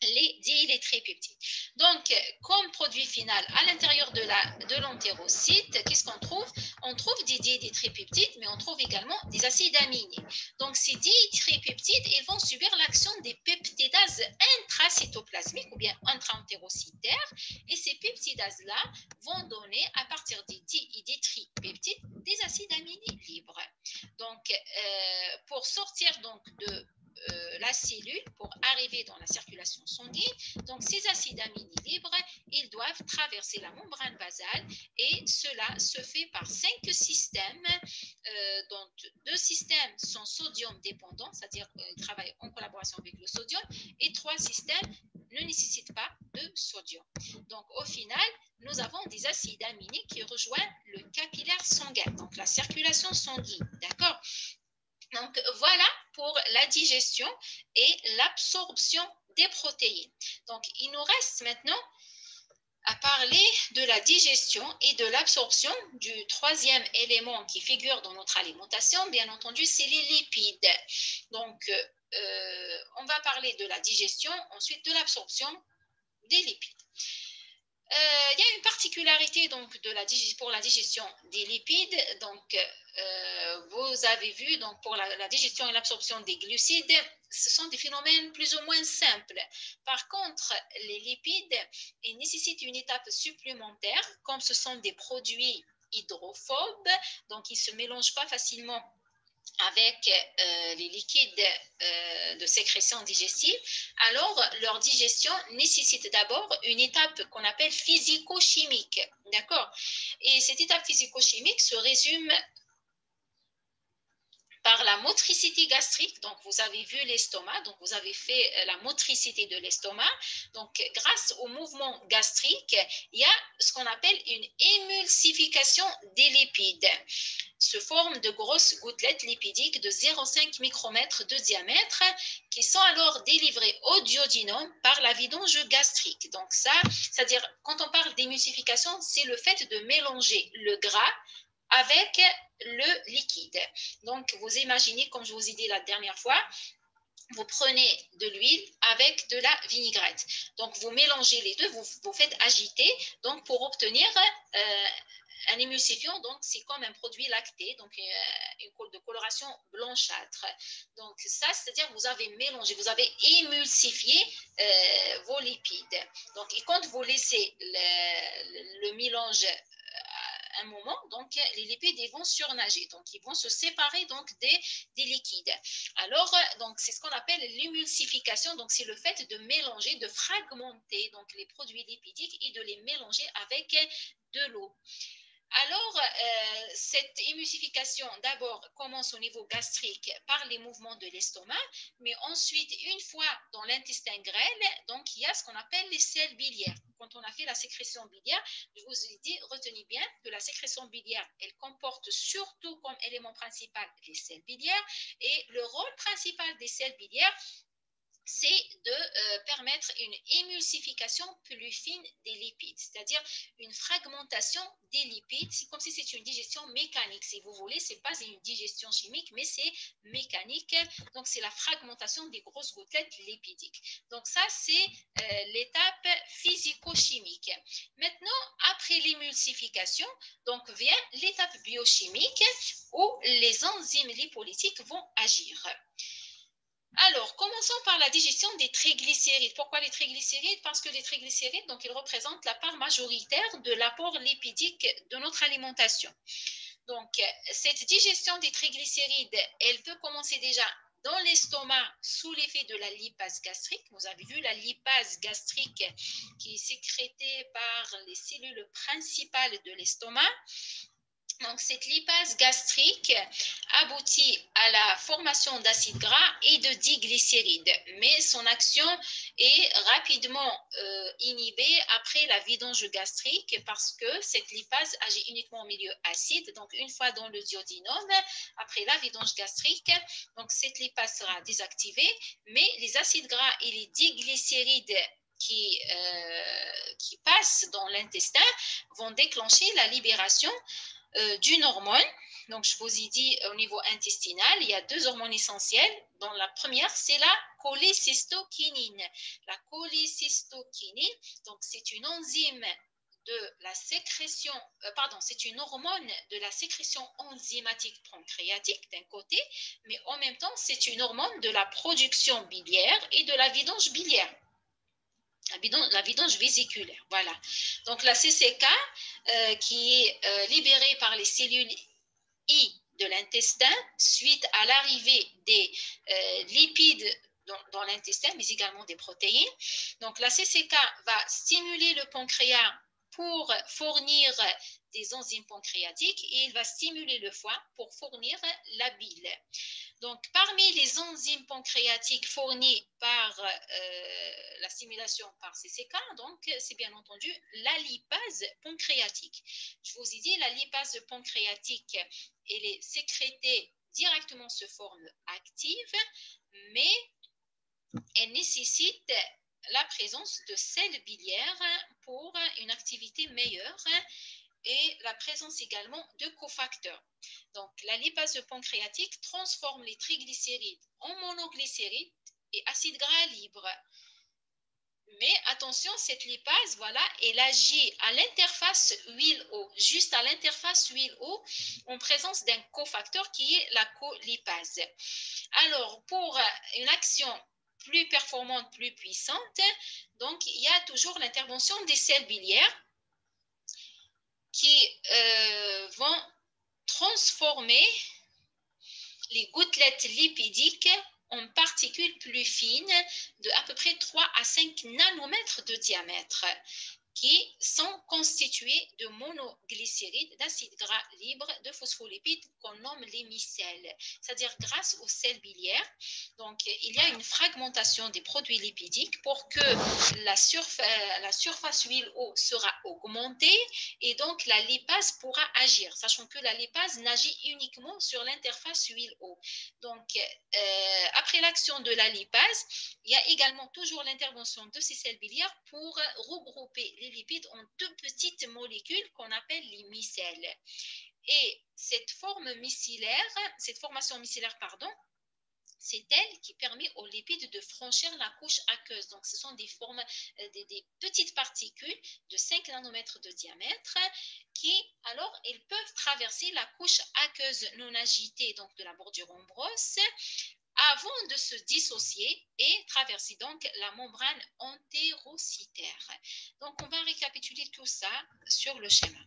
[SPEAKER 1] les diélectripeptides. Donc, comme produit final à l'intérieur de l'entérocyte, qu'est-ce qu'on trouve? On trouve des diélectripeptides, mais on trouve également des acides aminés. Donc, ces diélectripeptides, ils vont subir l'action des peptidases intracytoplasmiques ou bien intra-entérocytaires, et ces peptidases-là vont donner, à partir des diélectripeptides, des acides aminés libres. Donc, pour sortir donc de la cellule pour arriver dans la circulation sanguine. Donc, ces acides aminés libres, ils doivent traverser la membrane basale et cela se fait par 5 systèmes. Donc, 2 systèmes sont sodium dépendants, c'est-à-dire ils travaillent en collaboration avec le sodium, et 3 systèmes ne nécessitent pas de sodium. Donc, au final, nous avons des acides aminés qui rejoignent le capillaire sanguin, donc la circulation sanguine, d'accord? Donc, voilà pour la digestion et l'absorption des protéines. Donc, il nous reste maintenant à parler de la digestion et de l'absorption du troisième élément qui figure dans notre alimentation. Bien entendu, c'est les lipides. Donc, on va parler de la digestion, ensuite de l'absorption des lipides. Il y a une particularité donc pour la digestion des lipides. Donc, vous avez vu donc pour la digestion et l'absorption des glucides, ce sont des phénomènes plus ou moins simples. Par contre, les lipides, ils nécessitent une étape supplémentaire, comme ce sont des produits hydrophobes, donc ils ne se mélangent pas facilement avec les liquides de sécrétion digestive, alors leur digestion nécessite d'abord une étape qu'on appelle physico-chimique. D'accord? Et cette étape physico-chimique se résume par la motricité gastrique. Donc, vous avez vu l'estomac, donc vous avez fait la motricité de l'estomac. Donc, grâce au mouvement gastrique, il y a ce qu'on appelle une émulsification des lipides. Se forment de grosses gouttelettes lipidiques de 0,5 micromètres de diamètre qui sont alors délivrées au duodénum par la vidange gastrique. Donc ça, c'est-à-dire quand on parle d'émulsification, c'est le fait de mélanger le gras avec le liquide. Donc, vous imaginez, comme je vous ai dit la dernière fois, vous prenez de l'huile avec de la vinaigrette. Donc, vous mélangez les deux, vous faites agiter donc, pour obtenir un émulsifiant. Donc, c'est comme un produit lacté, donc une de coloration blanchâtre. Donc, ça, c'est-à-dire vous avez mélangé, vous avez émulsifié vos lipides. Donc, et quand vous laissez le mélange un moment, donc les lipides vont surnager, donc ils vont se séparer donc des liquides. Alors, donc c'est ce qu'on appelle l'émulsification, donc c'est le fait de mélanger, de fragmenter donc les produits lipidiques et de les mélanger avec de l'eau. Alors, cette émulsification d'abord commence au niveau gastrique par les mouvements de l'estomac, mais ensuite, une fois dans l'intestin grêle, donc il y a ce qu'on appelle les selles biliaires. Quand on a fait la sécrétion biliaire, je vous ai dit, retenez bien que la sécrétion biliaire, elle comporte surtout comme élément principal les selles biliaires, et le rôle principal des selles biliaires, c'est de permettre une émulsification plus fine des lipides, c'est-à-dire une fragmentation des lipides. C'est comme si c'est une digestion mécanique, si vous voulez. Ce n'est pas une digestion chimique, mais c'est mécanique. Donc, c'est la fragmentation des grosses gouttelettes lipidiques. Donc, ça, c'est l'étape physico-chimique. Maintenant, après l'émulsification, donc vient l'étape biochimique où les enzymes lipolytiques vont agir. Alors, commençons par la digestion des triglycérides. Pourquoi les triglycérides? Parce que les triglycérides, donc, ils représentent la part majoritaire de l'apport lipidique de notre alimentation. Donc, cette digestion des triglycérides, elle peut commencer déjà dans l'estomac sous l'effet de la lipase gastrique. Vous avez vu la lipase gastrique qui est sécrétée par les cellules principales de l'estomac. Donc, cette lipase gastrique aboutit à la formation d'acides gras et de diglycérides, mais son action est rapidement inhibée après la vidange gastrique parce que cette lipase agit uniquement en milieu acide. Donc, une fois dans le duodénum, après la vidange gastrique, donc cette lipase sera désactivée, mais les acides gras et les diglycérides qui passent dans l'intestin vont déclencher la libération d'une hormone. Donc, je vous ai dit au niveau intestinal, il y a deux hormones essentielles. Dans la première, c'est la cholécystokinine. La cholécystokinine, donc c'est une enzyme de la sécrétion, c'est une hormone de la sécrétion enzymatique pancréatique d'un côté, mais en même temps, c'est une hormone de la production biliaire et de la vidange biliaire. La vidange vésiculaire, voilà. Donc la CCK qui est libérée par les cellules I de l'intestin suite à l'arrivée des lipides dans l'intestin, mais également des protéines. Donc la CCK va stimuler le pancréas pour fournir des enzymes pancréatiques et il va stimuler le foie pour fournir la bile. Donc, parmi les enzymes pancréatiques fournies par la stimulation par CCK, donc c'est bien entendu la lipase pancréatique. Je vous ai dit, la lipase pancréatique, elle est sécrétée directement sous forme active, mais elle nécessite la présence de sels biliaires pour une activité meilleure et la présence également de cofacteurs. Donc, la lipase pancréatique transforme les triglycérides en monoglycérides et acides gras libres. Mais attention, cette lipase, voilà, elle agit à l'interface huile-eau, juste à l'interface huile-eau, en présence d'un cofacteur qui est la colipase. Alors, pour une action plus performante, plus puissante, donc il y a toujours l'intervention des sels biliaires qui vont transformer les gouttelettes lipidiques en particules plus fines de à peu près 3 à 5 nanomètres de diamètre qui sont constituées de monoglycérides, d'acides gras libres, de phospholipides qu'on nomme les micelles, c'est-à-dire grâce aux sels biliaires. Donc, il y a une fragmentation des produits lipidiques pour que la surface huile-eau sera augmentée et donc la lipase pourra agir, sachant que la lipase n'agit uniquement sur l'interface huile-eau. Donc, après l'action de la lipase, il y a également toujours l'intervention de ces sels biliaires pour regrouper les lipides en deux petites molécules qu'on appelle les micelles. Et cette formation micellaire, c'est elle qui permet aux lipides de franchir la couche aqueuse. Donc, ce sont des petites particules de 5 nanomètres de diamètre qui, alors, elles peuvent traverser la couche aqueuse non agitée, donc de la bordure en brosse, avant de se dissocier et traverser donc la membrane entérocytaire. Donc, on va récapituler tout ça sur le schéma.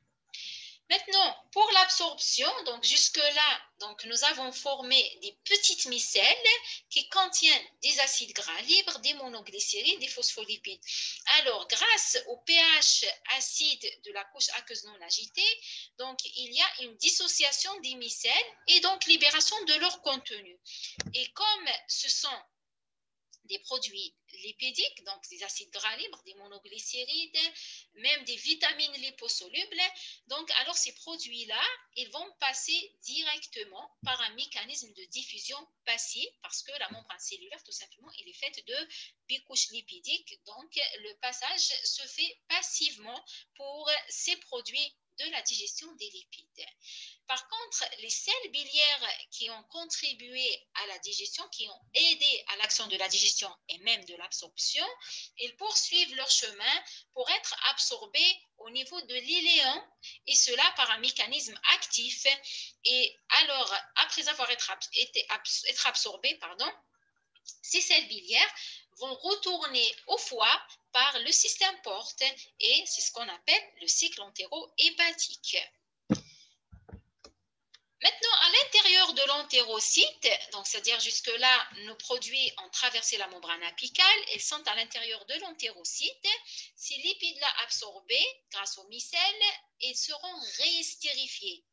[SPEAKER 1] Maintenant, pour l'absorption, donc jusque-là, nous avons formé des petites micelles qui contiennent des acides gras libres, des monoglycérides, des phospholipides. Alors, grâce au pH acide de la couche aqueuse non agitée, donc il y a une dissociation des micelles et donc libération de leur contenu. Et comme ce sont des produits lipidiques, donc des acides gras libres, des monoglycérides, même des vitamines liposolubles. Donc, alors ces produits-là, ils vont passer directement par un mécanisme de diffusion passive parce que la membrane cellulaire, tout simplement, elle est faite de bicouches lipidiques. Donc, le passage se fait passivement pour ces produits de la digestion des lipides. Par contre, les sels biliaires qui ont contribué à la digestion, qui ont aidé à l'action de la digestion et même de l'absorption, ils poursuivent leur chemin pour être absorbés au niveau de l'iléon et cela par un mécanisme actif. Et alors, après avoir été absorbés, ces sels biliaires vont retourner au foie par le système porte et c'est ce qu'on appelle le cycle entéro-hépatique. Maintenant, à l'intérieur de l'entérocyte, donc c'est-à-dire jusque-là, nos produits ont traversé la membrane apicale, ils sont à l'intérieur de l'entérocyte. Ces lipides-là absorbés grâce aux micelles, ils seront réestérifiés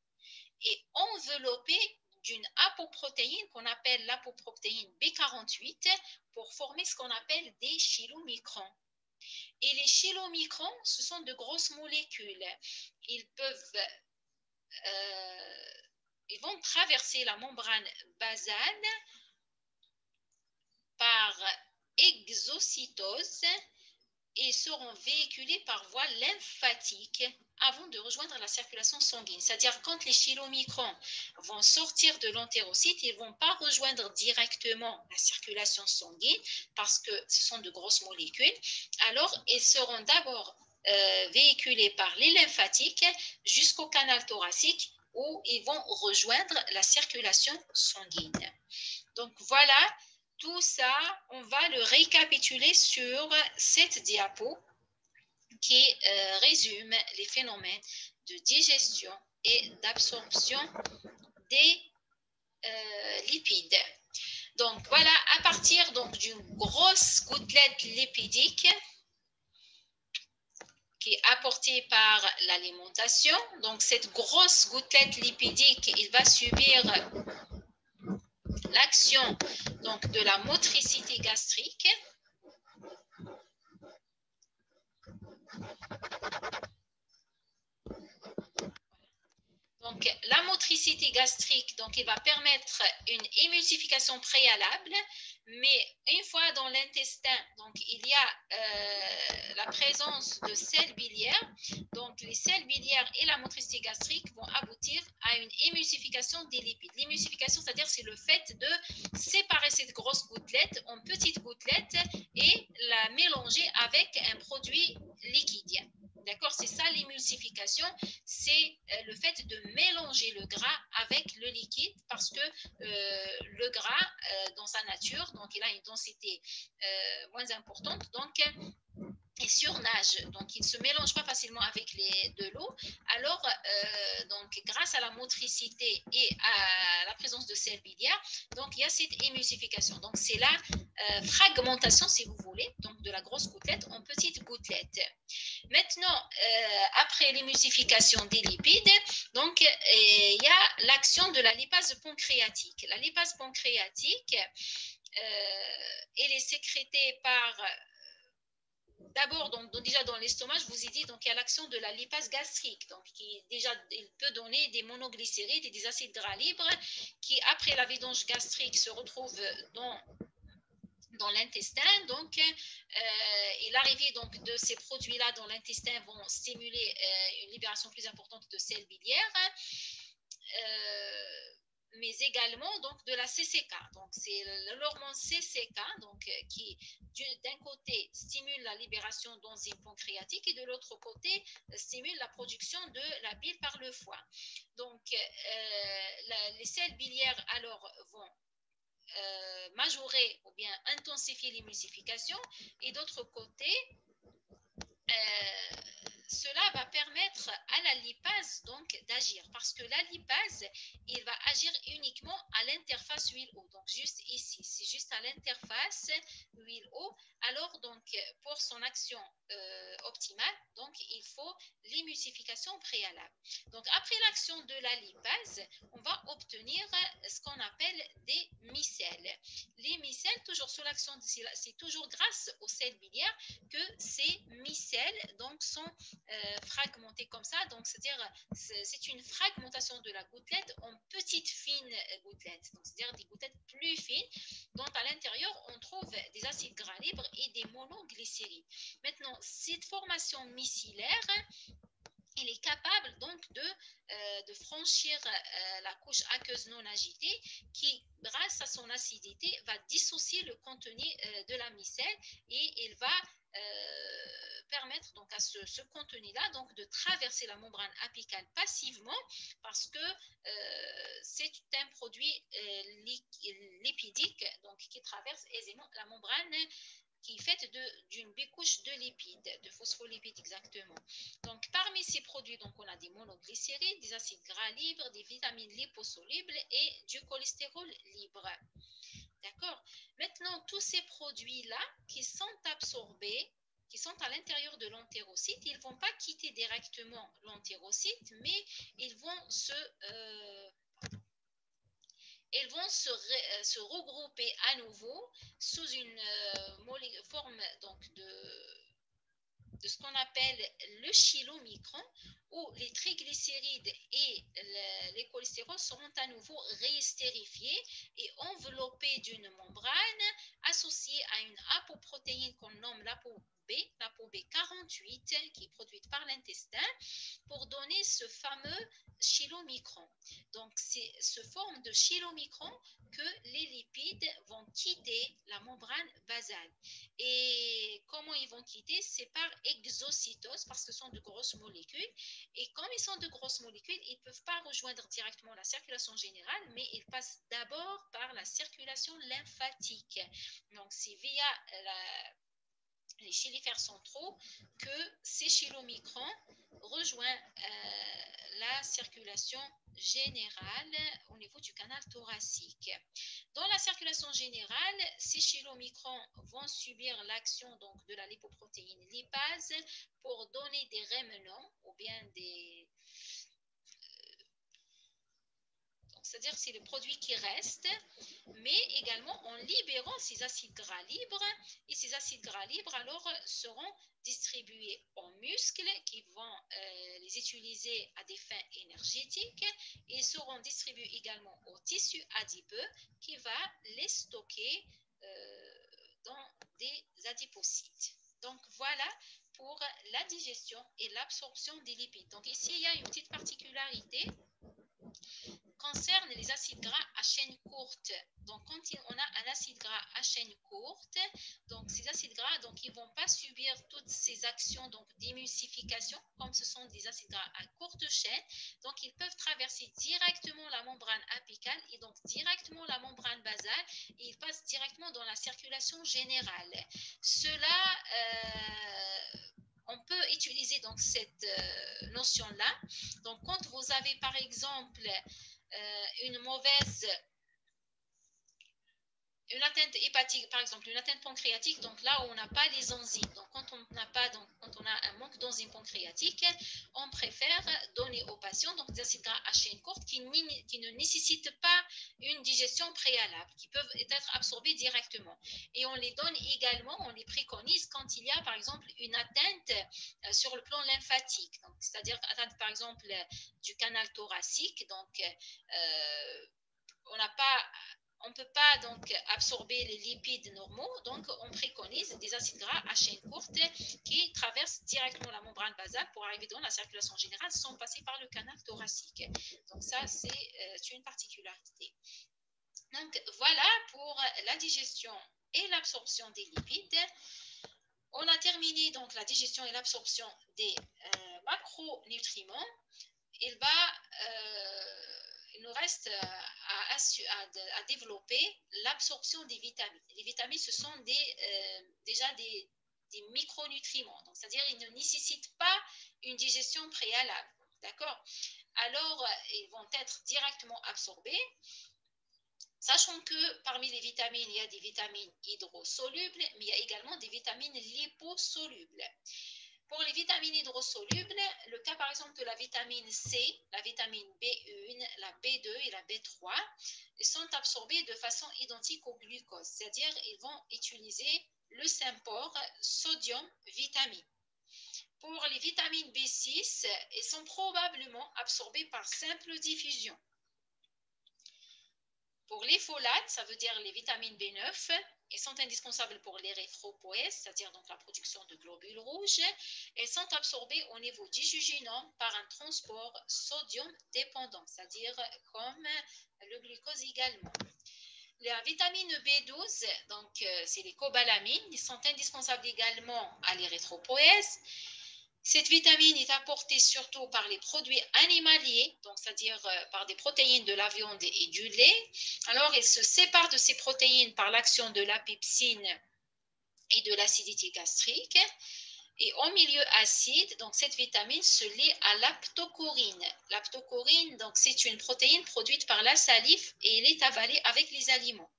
[SPEAKER 1] et enveloppés d'une apoprotéine qu'on appelle l'apoprotéine B48 pour former ce qu'on appelle des chylomicrons. Et les chylomicrons, ce sont de grosses molécules. Ils vont traverser la membrane basale par exocytose et seront véhiculés par voie lymphatique avant de rejoindre la circulation sanguine. C'est-à-dire quand les chylomicrons vont sortir de l'entérocyte, ils ne vont pas rejoindre directement la circulation sanguine parce que ce sont de grosses molécules. Alors, ils seront d'abord véhiculés par les lymphatiques jusqu'au canal thoracique où ils vont rejoindre la circulation sanguine. Donc voilà, tout ça, on va le récapituler sur cette diapo qui résume les phénomènes de digestion et d'absorption des lipides. Donc voilà, à partir d'une grosse gouttelette lipidique qui est apportée par l'alimentation, donc cette grosse gouttelette lipidique, il va subir l'action de la motricité gastrique. Donc, la motricité gastrique, il va permettre une émulsification préalable, mais une fois dans l'intestin, il y a la présence de sels biliaires. Donc, les sels biliaires et la motricité gastrique vont aboutir à une émulsification des lipides. L'émulsification, c'est-à-dire c'est le fait de séparer cette grosse gouttelette en petites gouttelettes et la mélanger avec un produit liquide. D'accord, c'est ça l'émulsification, c'est le fait de mélanger le gras avec le liquide parce que le gras, dans sa nature, il a une densité moins importante, il surnage, donc il ne se mélange pas facilement avec de l'eau. Alors, grâce à la motricité et à la présence de sels biliaires, il y a cette émulsification. Donc, c'est la fragmentation, si vous voulez, de la grosse gouttelette en petites gouttelettes. Maintenant, après l'émulsification des lipides, il y a l'action de la lipase pancréatique. La lipase pancréatique, elle est sécrétée par... D'abord, déjà dans l'estomac, je vous ai dit, il y a l'action de la lipase gastrique, qui déjà, il peut donner des monoglycérides et des acides gras libres, qui après la vidange gastrique se retrouvent dans l'intestin. L'arrivée de ces produits-là dans l'intestin vont stimuler une libération plus importante de sels biliaires. Mais également de la CCK. C'est l'hormone CCK qui, d'un côté, stimule la libération d'enzymes pancréatiques et de l'autre côté, stimule la production de la bile par le foie. Les sels biliaires, alors, vont majorer ou bien intensifier l'émulsification et d'autre côté, cela va permettre à la lipase d'agir parce que la lipase, il va agir uniquement à l'interface huile-eau. Juste ici, c'est juste à l'interface huile-eau. Alors pour son action optimale, il faut l'émulsification préalable. Après l'action de la lipase, on va obtenir ce qu'on appelle des micelles. Les micelles, toujours sous l'action, c'est toujours grâce aux sels biliaires que ces micelles sont fragmentées comme ça. C'est-à-dire c'est une fragmentation de la gouttelette en petites fines gouttelettes. C'est-à-dire des gouttelettes plus fines dont à l'intérieur on trouve des acides gras libres et des monoglycérides. Maintenant, cette formation micellaire, il est capable de franchir la couche aqueuse non agitée qui, grâce à son acidité, va dissocier le contenu de la micelle et il va permettre à ce contenu-là de traverser la membrane apicale passivement parce que c'est un produit lipidique qui traverse aisément la membrane qui est faite d'une bicouche de lipides, de phospholipides exactement. Parmi ces produits, on a des monoglycérides, des acides gras libres, des vitamines liposolubles et du cholestérol libre. D'accord? Maintenant, tous ces produits-là qui sont absorbés, qui sont à l'intérieur de l'entérocyte, ils ne vont pas quitter directement l'entérocyte, mais ils vont se regrouper à nouveau sous une forme de ce qu'on appelle le chylomicron, où les triglycérides et les cholestérols seront à nouveau réestérifiés et enveloppés d'une membrane associée à une apoprotéine qu'on nomme B, la peau B48, qui est produite par l'intestin, pour donner ce fameux chylomicron. Donc, c'est ce forme de chylomicron que les lipides vont quitter la membrane basale. Et comment ils vont quitter? C'est par exocytose, parce que ce sont de grosses molécules. Et comme ils sont de grosses molécules, ils ne peuvent pas rejoindre directement la circulation générale, mais ils passent d'abord par la circulation lymphatique. Donc, c'est via les chylifères centraux que ces chylomicrons rejoignent la circulation générale au niveau du canal thoracique. Dans la circulation générale, ces chylomicrons vont subir l'action donc de la lipoprotéine lipase pour donner des rémanents ou bien des c'est-à-dire c'est le produit qui reste, mais également en libérant ces acides gras libres. Et ces acides gras libres alors seront distribués aux muscles qui vont les utiliser à des fins énergétiques et seront distribués également aux tissus adipeux qui va les stocker dans des adipocytes. Donc voilà pour la digestion et l'absorption des lipides. Donc ici il y a une petite particularité concerne les acides gras à chaîne courte. Donc, quand on a un acide gras à chaîne courte, donc ces acides gras, donc ils ne vont pas subir toutes ces actions d'émulsification, comme ce sont des acides gras à courte chaîne. Donc, ils peuvent traverser directement la membrane apicale et donc directement la membrane basale et ils passent directement dans la circulation générale. Cela on peut utiliser donc cette notion-là. Donc, quand vous avez par exemple une mauvaise, une atteinte hépatique, par exemple, une atteinte pancréatique, donc là où on n'a pas les enzymes. Donc, quand on a un manque d'enzymes pancréatiques, on préfère donner aux patients donc, des acides gras à chaîne courte qui ne nécessitent pas une digestion préalable, qui peuvent être absorbés directement. Et on les donne également, on les préconise quand il y a, par exemple, une atteinte sur le plan lymphatique. C'est-à-dire atteinte, par exemple, du canal thoracique. Donc, on ne peut pas donc absorber les lipides normaux, donc on préconise des acides gras à chaîne courte qui traversent directement la membrane basale pour arriver dans la circulation générale sans passer par le canal thoracique. Donc ça, c'est une particularité. Donc voilà pour la digestion et l'absorption des lipides. On a terminé donc la digestion et l'absorption des macronutriments. Il nous reste à développer l'absorption des vitamines. Les vitamines, ce sont déjà des micronutriments, c'est-à-dire ils ne nécessitent pas une digestion préalable. D'accord? Alors, ils vont être directement absorbés. Sachant que parmi les vitamines, il y a des vitamines hydrosolubles, mais il y a également des vitamines liposolubles. Pour les vitamines hydrosolubles, le cas par exemple de la vitamine C, la vitamine B1, la B2 et la B3 sont absorbées de façon identique au glucose, c'est-à-dire ils vont utiliser le sympore sodium-vitamine. Pour les vitamines B6, elles sont probablement absorbées par simple diffusion. Pour les folates, ça veut dire les vitamines B9, elles sont indispensables pour l'érythropoïèse, c'est-à-dire donc la production de globules rouges. Elles sont absorbées au niveau du jejunum par un transport sodium dépendant, c'est-à-dire comme le glucose également. La vitamine B12, donc c'est les cobalamines, ils sont indispensables également à l'érythropoïèse. Cette vitamine est apportée surtout par les produits animaliers, donc c'est-à-dire par des protéines de la viande et du lait. Alors, elle se sépare de ces protéines par l'action de la pepsine et de l'acidité gastrique. Et en milieu acide, donc cette vitamine se lie à l'aptocorine. L'aptocorine, donc c'est une protéine produite par la salive et elle est avalée avec les aliments.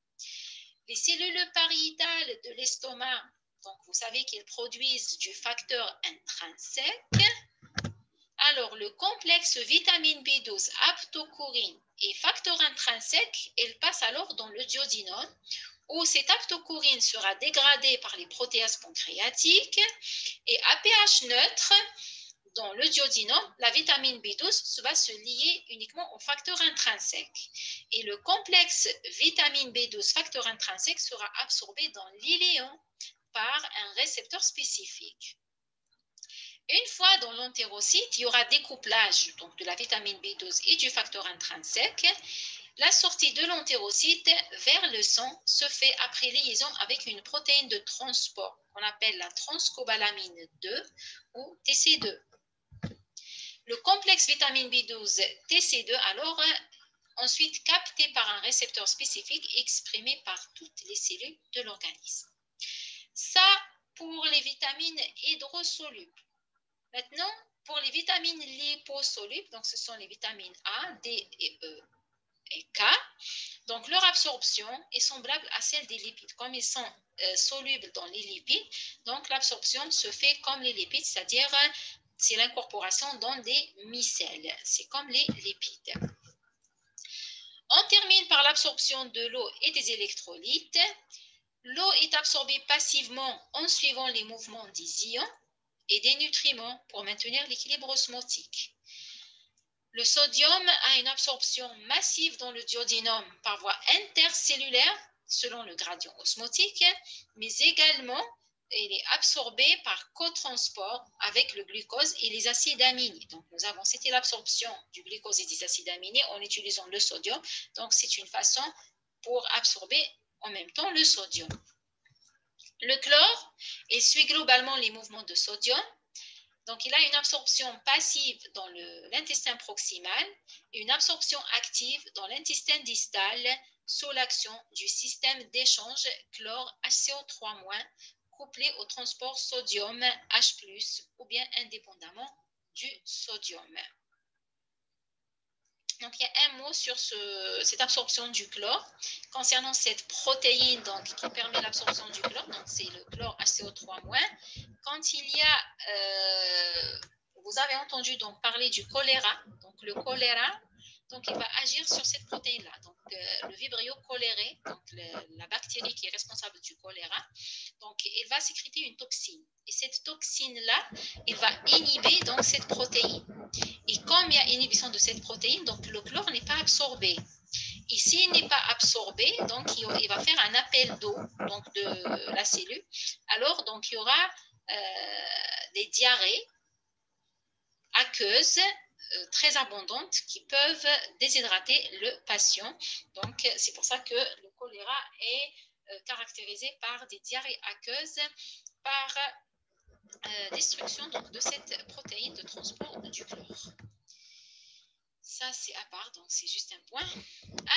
[SPEAKER 1] Les cellules pariétales de l'estomac, donc vous savez qu'ils produisent du facteur intrinsèque. Alors, le complexe vitamine B12, aptocorine et facteur intrinsèque, il passe alors dans le duodénum, où cette aptocorine sera dégradée par les protéases pancréatiques et à pH neutre, dans le duodénum, la vitamine B12 va se lier uniquement au facteur intrinsèque. Et le complexe vitamine B12 facteur intrinsèque sera absorbé dans l'iléon par un récepteur spécifique. Une fois dans l'entérocyte, il y aura découplage donc, de la vitamine B12 et du facteur intrinsèque. La sortie de l'entérocyte vers le sang se fait après liaison avec une protéine de transport qu'on appelle la transcobalamine 2 ou TC2. Le complexe vitamine B12 TC2 alors ensuite capté par un récepteur spécifique exprimé par toutes les cellules de l'organisme. Ça pour les vitamines hydrosolubles. Maintenant, pour les vitamines liposolubles, donc ce sont les vitamines A, D et E et K, donc leur absorption est semblable à celle des lipides. Comme ils sont solubles dans les lipides, donc l'absorption se fait comme les lipides, c'est-à-dire c'est l'incorporation dans des micelles. C'est comme les lipides. On termine par l'absorption de l'eau et des électrolytes. L'eau est absorbée passivement en suivant les mouvements des ions et des nutriments pour maintenir l'équilibre osmotique. Le sodium a une absorption massive dans le duodénum par voie intercellulaire selon le gradient osmotique, mais également il est absorbé par cotransport avec le glucose et les acides aminés. Donc nous avons cité l'absorption du glucose et des acides aminés en utilisant le sodium. Donc c'est une façon pour absorber en même temps le sodium. Le chlore, il suit globalement les mouvements de sodium. Donc, il a une absorption passive dans l'intestin proximal et une absorption active dans l'intestin distal sous l'action du système d'échange chlore-HCO3- couplé au transport sodium H+, ou bien indépendamment du sodium. Donc, il y a un mot sur cette absorption du chlore concernant cette protéine donc, qui permet l'absorption du chlore. Donc, c'est le chlore HCO3-. Quand il y a, vous avez entendu donc, parler du choléra. Donc, le choléra, donc, il va agir sur cette protéine-là. Donc, le vibrio choléré, donc la bactérie qui est responsable du choléra, donc, il va sécréter une toxine. Et cette toxine-là, il va inhiber donc, cette protéine. Et comme il y a inhibition de cette protéine, donc le chlore n'est pas absorbé. Et s'il n'est pas absorbé, donc il va faire un appel d'eau donc de la cellule. Alors, donc, il y aura des diarrhées aqueuses très abondantes qui peuvent déshydrater le patient. Donc, c'est pour ça que le choléra est caractérisé par des diarrhées aqueuses, par destruction donc, de cette protéine de transport du chlore. Ça, c'est à part, donc c'est juste un point.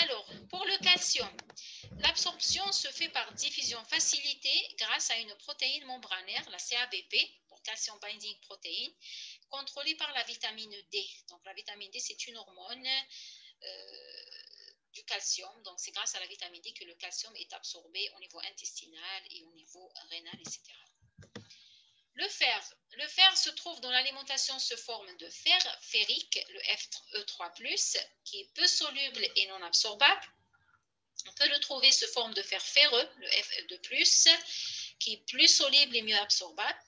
[SPEAKER 1] Alors, pour le calcium, l'absorption se fait par diffusion facilitée grâce à une protéine membranaire, la CABP, pour calcium binding protein, contrôlée par la vitamine D. Donc, la vitamine D, c'est une hormone du calcium. Donc, c'est grâce à la vitamine D que le calcium est absorbé au niveau intestinal et au niveau rénal, etc. Le fer se trouve dans l'alimentation sous forme de fer ferrique, le Fe3+, qui est peu soluble et non absorbable. On peut le trouver sous forme de fer ferreux, le Fe2+, qui est plus soluble et mieux absorbable,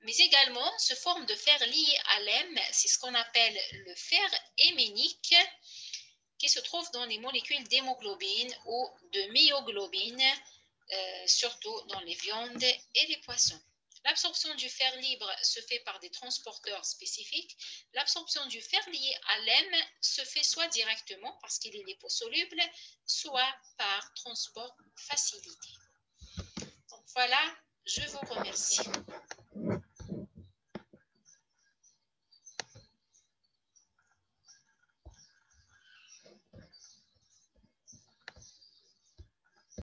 [SPEAKER 1] mais également sous forme de fer lié à l'hème, c'est ce qu'on appelle le fer héménique, qui se trouve dans les molécules d'hémoglobine ou de myoglobine, surtout dans les viandes et les poissons. L'absorption du fer libre se fait par des transporteurs spécifiques. L'absorption du fer lié à l'hème se fait soit directement parce qu'il est liposoluble, soit par transport facilité. Donc voilà, je vous remercie.